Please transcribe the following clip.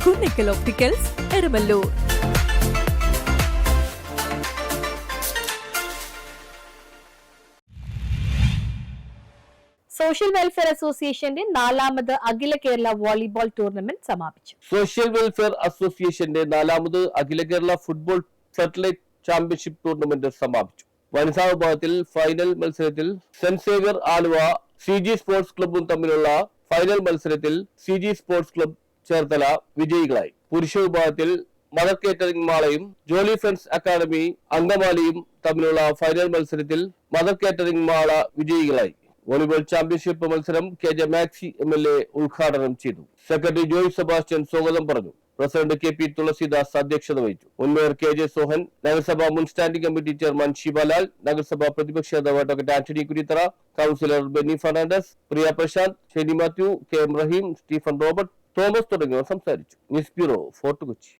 Kunnickal opticals, Eramalloor. Social welfare അസോസിയേഷന്റെ 4ാമത് അഖില കേരള വോളിബോൾ ടൂർണമെന്റ് സമാപിച്ചു. സോഷ്യൽ വെൽഫെയർ അസോസിയേഷന്റെ 4ാമത് അഖില Kerala football floodlight championship tournament സമാപിച്ചു. വനിതാ വിഭാഗത്തിൽ ഫൈനൽ മത്സരത്തിൽ saint Xavier Aluva CG sports ക്ലബ്ബും തമ്മിലുള്ള ഫൈനൽ മത്സരത്തിൽ CG സ്പോർട്സ് ക്ലബ്ബ് ചേർത്തല വിജയികളായി. പുരുഷ വിഭാഗത്തിൽ മദർ കേറ്ററിംഗ് മാളയും ജോലി ഫ്രണ്ട്സ് അക്കാദമി അങ്കമാലിയും തമ്മിലുള്ള ഫൈനൽ മത്സരത്തിൽ മദർ കേറ്ററിംഗ് മാള വിജയികളായി. വോളിബോൾ ചാമ്പ്യൻഷിപ്പ് മത്സരം KJ മാക്സി MLA ഉദ്ഘാടനം ചെയ്തു. സെക്രട്ടറി ജോയ് സെബാസ്റ്റ്യൻ സ്വാഗതം പറഞ്ഞു. പ്രസിഡന്റ് KP തുളസിദാസ് അധ്യക്ഷത വഹിച്ചു. മുൻമേയർ KJ സോഹൻ, നഗരസഭ മുൻ സ്റ്റാൻഡിംഗ് കമ്മിറ്റി ചെയർമാൻ ശിവലാൽ, നഗരസഭ പ്രതിപക്ഷ നേതാവ് doctor Antony Kurithara, councillor Benny Fernandez, Priya Prasanth, Sheni Mathew, KM Rahim, Stephen Robert, Thomas തുടങ്ങിയവർ സംസാരിച്ചു. News bureau, Fort Kochi.